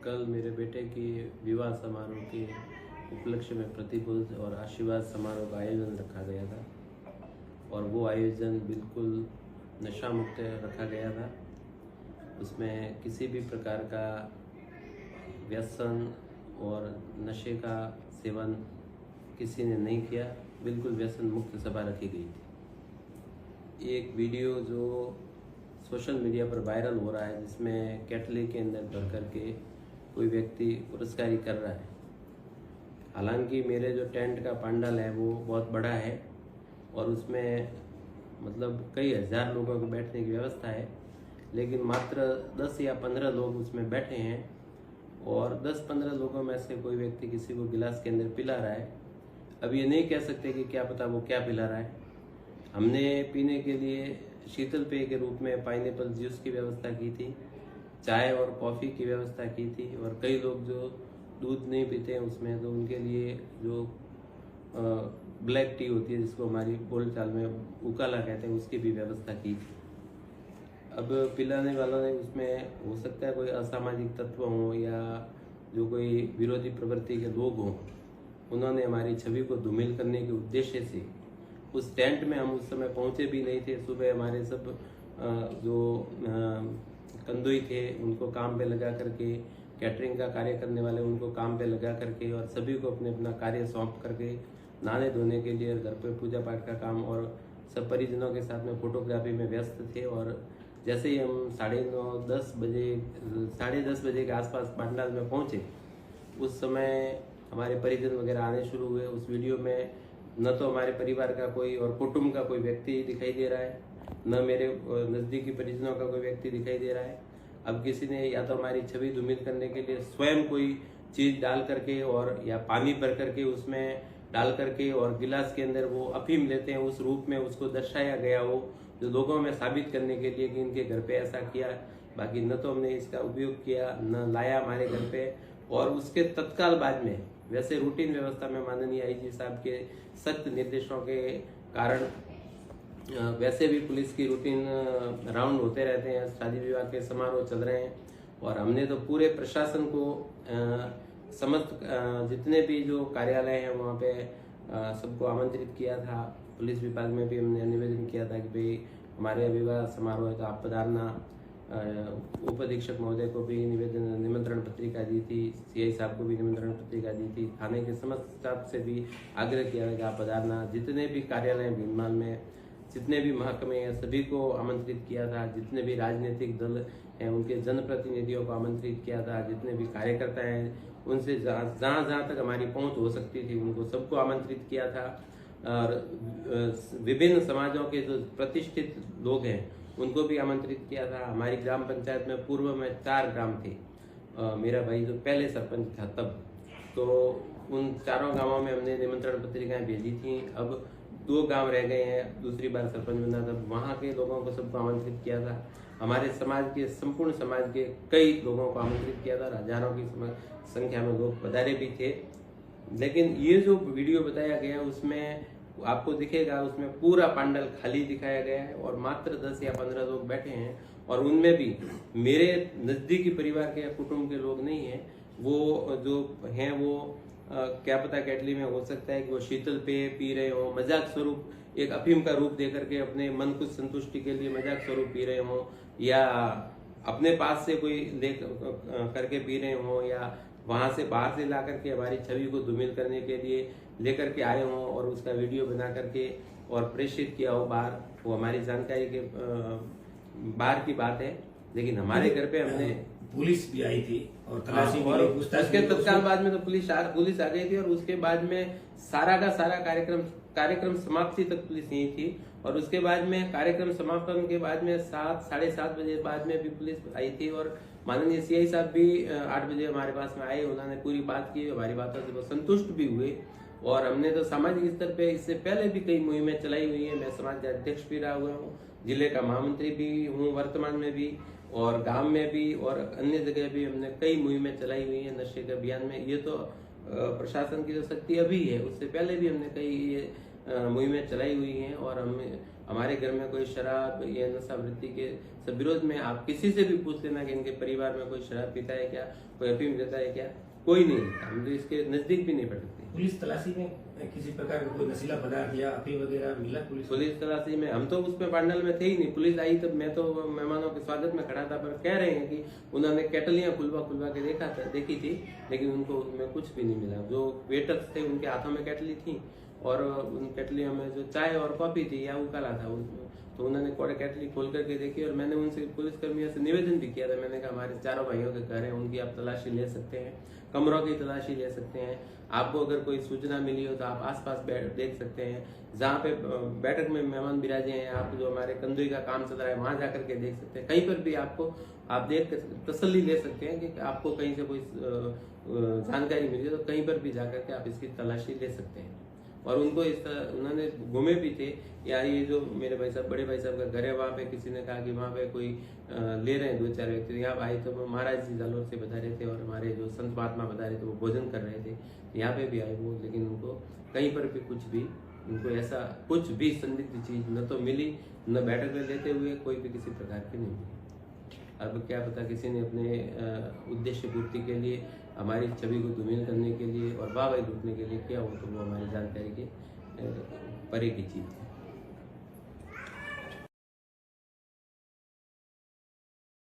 कल मेरे बेटे के विवाह समारोह के उपलक्ष्य में प्रतिभूत और आशीर्वाद समारोह का आयोजन रखा गया था और वो आयोजन बिल्कुल नशा मुक्त रखा गया था। उसमें किसी भी प्रकार का व्यसन और नशे का सेवन किसी ने नहीं किया, बिल्कुल व्यसन मुक्त सभा रखी गई थी। एक वीडियो जो सोशल मीडिया पर वायरल हो रहा है जिसमें केटली के अंदर भर करके कोई व्यक्ति पुरस्कारी कर रहा है। हालांकि मेरे जो टेंट का पंडाल है वो बहुत बड़ा है और उसमें मतलब कई हज़ार लोगों को बैठने की व्यवस्था है, लेकिन मात्र 10 या 15 लोग उसमें बैठे हैं और 10-15 लोगों में से कोई व्यक्ति किसी को गिलास के अंदर पिला रहा है। अब ये नहीं कह सकते कि क्या पता वो क्या पिला रहा है। हमने पीने के लिए शीतल पेय के रूप में पाइनएप्पल जूस की व्यवस्था की थी, चाय और कॉफ़ी की व्यवस्था की थी और कई लोग जो दूध नहीं पीते हैं उसमें तो उनके लिए जो ब्लैक टी होती है जिसको हमारी बोलचाल में उकाला कहते हैं उसकी भी व्यवस्था की थी। अब पिलाने वालों ने उसमें हो सकता है कोई असामाजिक तत्व हों या जो कोई विरोधी प्रवृत्ति के लोग हों, उन्होंने हमारी छवि को धूमिल करने के उद्देश्य से उस टेंट में हम उस समय पहुंचे भी नहीं थे। सुबह हमारे सब जो कंदुई थे उनको काम पे लगा करके, कैटरिंग का कार्य करने वाले उनको काम पे लगा करके और सभी को अपने अपना कार्य सौंप करके नहाने धोने के लिए घर पे पूजा पाठ का काम और सब परिजनों के साथ में फोटोग्राफी में व्यस्त थे। और जैसे ही हम 10:30 बजे के आसपास पंडाल में पहुंचे उस समय हमारे परिजन वगैरह आने शुरू हुए। उस वीडियो में न तो हमारे परिवार का कोई और कुटुंब का कोई व्यक्ति दिखाई दे रहा है, न मेरे नज़दीकी परिजनों का कोई व्यक्ति दिखाई दे रहा है। अब किसी ने या तो हमारी छवि धूमिल करने के लिए स्वयं कोई चीज़ डाल करके और या पानी भर करके उसमें डाल करके और गिलास के अंदर वो अफीम लेते हैं उस रूप में उसको दर्शाया गया हो, जो लोगों में साबित करने के लिए कि इनके घर पे ऐसा किया। बाकी न तो हमने इसका उपयोग किया न लाया हमारे घर पे। और उसके तत्काल बाद में वैसे रूटीन व्यवस्था में माननीय आईजी साहब के सख्त निर्देशों के कारण वैसे भी पुलिस की रूटीन राउंड होते रहते हैं, शादी विवाह के समारोह चल रहे हैं और हमने तो पूरे प्रशासन को समस्त जितने भी जो कार्यालय हैं वहाँ पे सबको आमंत्रित किया था। पुलिस विभाग में भी हमने निवेदन किया था कि भाई हमारे विवाह समारोह है तो आप पधारना। उप अधीक्षक महोदय को भी निमंत्रण पत्रिका दी थी, सीआई साहब को भी निमंत्रण पत्रिका दी थी, थाने के समस्त स्टाफ से भी आग्रह किया कि आप पधारना। जितने भी कार्यालय भीनमाल में जितने भी महकमे हैं सभी को आमंत्रित किया था। जितने भी राजनीतिक दल हैं उनके जनप्रतिनिधियों को आमंत्रित किया था। जितने भी कार्यकर्ता हैं उनसे जहाँ तक हमारी पहुंच हो सकती थी उनको सबको आमंत्रित किया था। और विभिन्न समाजों के जो प्रतिष्ठित लोग हैं उनको भी आमंत्रित किया था। हमारी ग्राम पंचायत में पूर्व में 4 ग्राम थे, मेरा भाई जो पहले सरपंच था तब, तो उन चारों गांवों में हमने निमंत्रण पत्रिकाएं भेजी थी। अब 2 गांव रह गए हैं, दूसरी बार सरपंच बना तब वहाँ के लोगों को सबको आमंत्रित किया था। हमारे समाज के संपूर्ण समाज के कई लोगों को आमंत्रित किया था, हजारों की संख्या में लोग पधारे भी थे। लेकिन ये जो वीडियो बताया गया उसमें आपको दिखेगा उसमें पूरा पंडाल खाली दिखाया गया है और मात्र 10 या 15 लोग बैठे हैं और उनमें भी मेरे नज़दीकी परिवार के या कुटुंब के लोग नहीं हैं। वो जो हैं वो क्या पता केटली में हो सकता है कि वो शीतल पेय पी रहे हो, मजाक स्वरूप एक अफीम का रूप दे करके अपने मन को संतुष्टि के लिए मजाक स्वरूप पी रहे हो या अपने पास से कोई ले करके पी रहे हो या वहां से बाहर से ला करके हमारी छवि को धूमिल करने के लिए लेकर के आए हों और उसका वीडियो बना करके और प्रेषित किया हो बाहर। वो हमारी जानकारी के बाहर की बात है, लेकिन हमारे घर पे हमने पुलिस भी आई थी और तलाशी और उसके तत्काल बाद में तो पुलिस आ गई थी और उसके बाद में सारा का सारा कार्यक्रम समाप्ति तक पुलिस यही थी। और उसके बाद में कार्यक्रम समापन के बाद में 7-7:30 बजे बाद में भी पुलिस आई थी और माननीय सीआई साहब भी 8 बजे हमारे पास में आए। उन्होंने पूरी बात की, हमारी बातों से वो संतुष्ट भी हुए। और हमने तो सामाजिक स्तर पे इससे पहले भी कई मुहिमें चलाई हुई हैं। मैं समाज का अध्यक्ष भी रहा हुआ हूँ, जिले का महामंत्री भी हूँ वर्तमान में भी, और गांव में भी और अन्य जगह भी हमने कई मुहिमें चलाई हुई हैं नशे के अभियान में। ये तो प्रशासन की जो शक्ति अभी है, उससे पहले भी हमने कई मुहिमें चलाई हुई हैं और हम हमारे घर में कोई शराब या नशावृत्ति के सब विरोध में आप किसी से भी पूछ लेना कि इनके परिवार में कोई शराब पीता है क्या, कोई अफीम देता है क्या, कोई नहीं है। हम तो इसके नजदीक भी नहीं पड़ते। पुलिस तलाशी में किसी प्रकार का कोई नशीला पदार्थ या अफीम वगैरह मिला? पुलिस तलाशी में हम तो उसमें पांडल में थे ही नहीं। पुलिस आई तब मैं तो मेहमानों के स्वागत में खड़ा था, पर कह रहे हैं कि उन्होंने केटलियां खुलवा के देखी थी, लेकिन उनको उसमें कुछ भी नहीं मिला। जो वेटर्स थे उनके हाथों में केटली थी और उन केटलियों में जो चाय और कॉफी थी या उकाला था, तो उन्होंने केटली खोल करके देखी। और मैंने उनसे पुलिसकर्मियों से निवेदन भी किया था। मैंने कहा हमारे चारों भाइयों के घर हैं, उनकी आप तलाशी ले सकते हैं, कमरों की तलाशी ले सकते हैं। आपको अगर कोई सूचना मिली हो तो आप आसपास देख सकते हैं। जहाँ पे बैठक में मेहमान बिराजे हैं, आप जो हमारे कंदुई का काम चल रहा है वहां जाकर के देख सकते हैं। कहीं पर भी आपको आप देख तसल्ली ले सकते हैं कि आपको कहीं से कोई जानकारी मिली तो कहीं पर भी जाकर के आप इसकी तलाशी ले सकते हैं। और उनको इस तरह उन्होंने घूमे भी थे। या ये जो मेरे भाई साहब, बड़े भाई साहब का घर है, वहाँ पे किसी ने कहा कि वहाँ पे कोई ले रहे हैं 2-4 व्यक्ति। यहाँ आए तो महाराज जी जालोर से बता रहे थे और हमारे जो संत महात्मा बता रहे थे, वो भोजन कर रहे थे। यहाँ पे भी आए वो, लेकिन उनको कहीं पर भी कुछ भी उनको ऐसा कुछ भी संदिग्ध चीज न तो मिली, न बैठक में लेते हुए कोई भी किसी प्रकार की नहीं मिली। अब क्या पता किसी ने अपने उद्देश्य पूर्ति के लिए, हमारी छवि को धूमिल करने के लिए और वाहवाही लूटने के लिए किया हो, तो वो हमारी जानकारी के परे की चीज है।